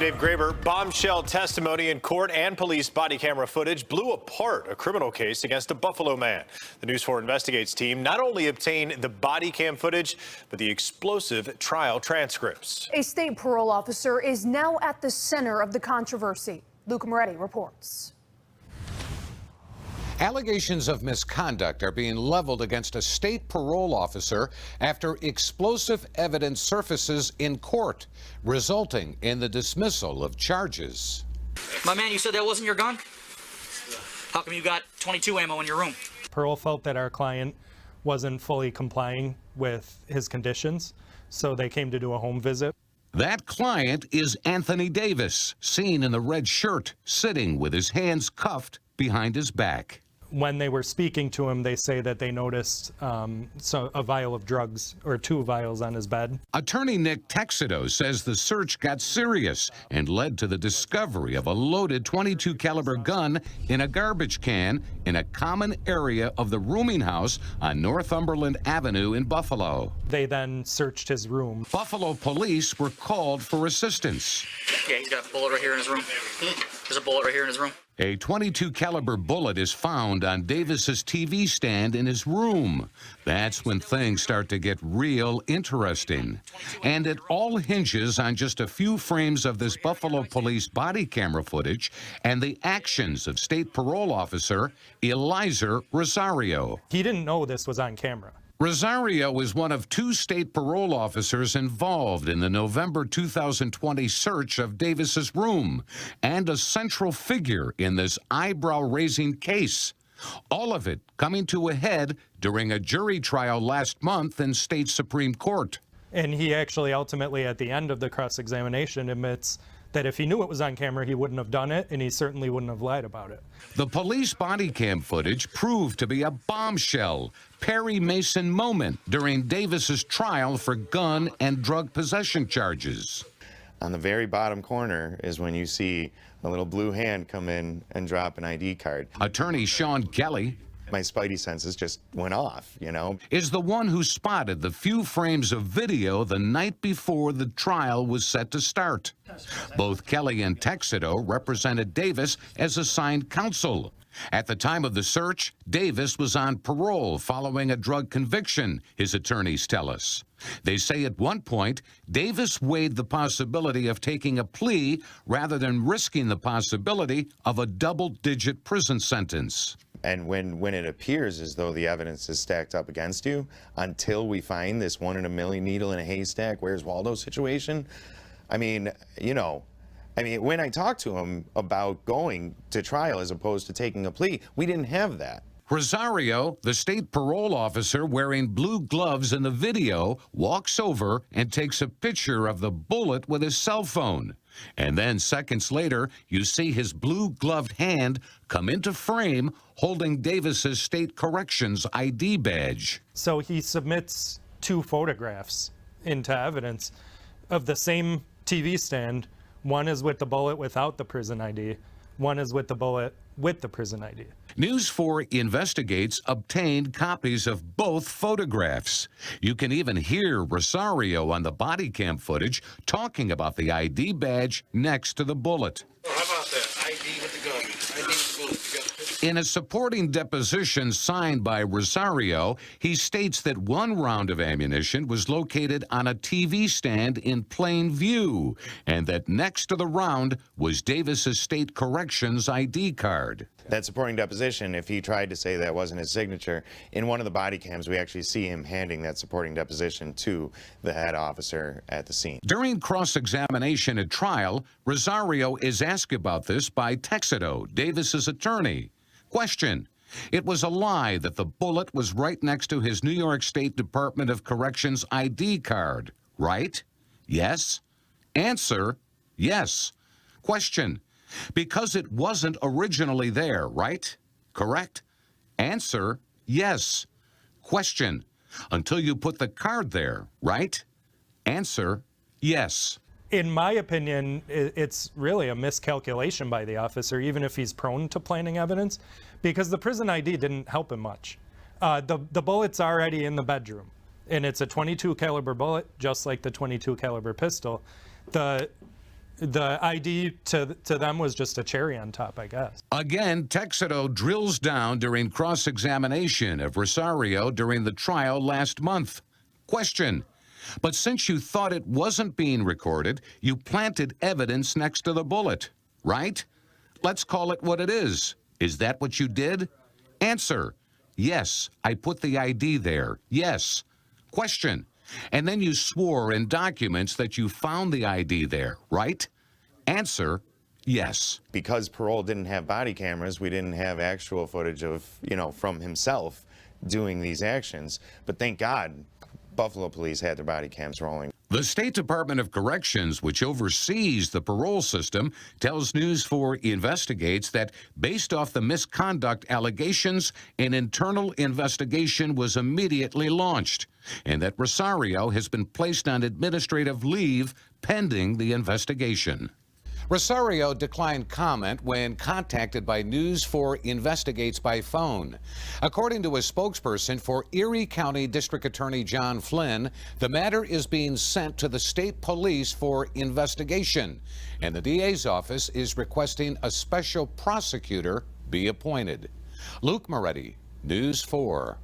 Dave Graber. Bombshell testimony in court and police body camera footage blew apart a criminal case against a Buffalo man. The News 4 Investigates team not only obtained the body cam footage, but the explosive trial transcripts. A state parole officer is now at the center of the controversy. Luca Moretti reports. Allegations of misconduct are being leveled against a state parole officer after explosive evidence surfaces in court, resulting in the dismissal of charges. My man, you said that wasn't your gun? How come you got 22 ammo in your room? Parole felt that our client wasn't fully complying with his conditions, so they came to do a home visit. That client is Anthony Davis, seen in the red shirt, sitting with his hands cuffed behind his back. When they were speaking to him, they say that they noticed a vial of drugs, or 2 vials, on his bed. Attorney Nick Texedo says the search got serious and led to the discovery of a loaded .22 caliber gun in a garbage can in a common area of the rooming house on Northumberland Avenue in Buffalo. They then searched his room. Buffalo police were called for assistance. Yeah, he's got a bullet right here in his room. There's a bullet right here in his room. A .22 caliber bullet is found on Davis's TV stand in his room. That's when things start to get real interesting. And it all hinges on just a few frames of this Buffalo police body camera footage and the actions of state parole officer Eliezer Rosario. He didn't know this was on camera. Rosario is one of 2 state parole officers involved in the November 2020 search of Davis's room and a central figure in this eyebrow-raising case. All of it coming to a head during a jury trial last month in state Supreme Court. And he actually ultimately, at the end of the cross-examination, admits that if he knew it was on camera, he wouldn't have done it, and he certainly wouldn't have lied about it. The police body cam footage proved to be a bombshell, Perry Mason moment during Davis's trial for gun and drug possession charges. On the very bottom corner is when you see a little blue hand come in and drop an ID card. Attorney Sean Kelly, my spidey senses just went off, you know, is the one who spotted the few frames of video the night before the trial was set to start. Both Kelly and Texedo represented Davis as assigned counsel. At the time of the search, Davis was on parole following a drug conviction, his attorneys tell us. They say at one point, Davis weighed the possibility of taking a plea rather than risking the possibility of a double-digit prison sentence. And when it appears as though the evidence is stacked up against you, until we find this 1 in a million needle in a haystack, where's Waldo situation, I mean, you know, when I talked to him about going to trial as opposed to taking a plea, we didn't have that. Rosario, the state parole officer wearing blue gloves in the video, walks over and takes a picture of the bullet with his cell phone. And then seconds later, you see his blue-gloved hand come into frame holding Davis's state corrections ID badge. So he submits 2 photographs into evidence of the same TV stand. One is with the bullet without the prison ID. One is with the bullet with the prison ID. News 4 Investigates obtained copies of both photographs. You can even hear Rosario on the body cam footage talking about the ID badge next to the bullet. How about that? ID with the gun. ID with the bullet. In a supporting deposition signed by Rosario, he states that 1 round of ammunition was located on a TV stand in plain view, and that next to the round was Davis's state corrections ID card. That supporting deposition, if he tried to say that wasn't his signature, in one of the body cams, we actually see him handing that supporting deposition to the head officer at the scene. During cross-examination at trial, Rosario is asked about this by Texedo, Davis's attorney. Question: it was a lie that the bullet was right next to his New York State Department of Corrections ID card, right? Yes? Answer: yes. Question: because it wasn't originally there, right? Correct? Answer: yes. Question: until you put the card there, right? Answer: yes. In my opinion, it's really a miscalculation by the officer, even if he's prone to planting evidence, because the prison ID didn't help him much. The bullet's already in the bedroom, and it's a .22 caliber bullet, just like the .22 caliber pistol. The ID to them was just a cherry on top, I guess. Again, Texedo drills down during cross-examination of Rosario during the trial last month. Question: but since you thought it wasn't being recorded, you planted evidence next to the bullet, right? Let's call it what it is. Is that what you did? Answer: yes, I put the ID there. Yes. Question: and then you swore in documents that you found the ID there, right? Answer: yes. Because Parole didn't have body cameras, we didn't have actual footage of, from himself doing these actions. But thank God, Buffalo police had their body cams rolling. The State Department of Corrections, which oversees the parole system, tells News 4 investigates that based off the misconduct allegations, an internal investigation was immediately launched, and that Rosario has been placed on administrative leave pending the investigation. Rosario declined comment when contacted by News 4 Investigates by phone. According to a spokesperson for Erie County District Attorney John Flynn, the matter is being sent to the state police for investigation, and the DA's office is requesting a special prosecutor be appointed. Luke Moretti, News 4.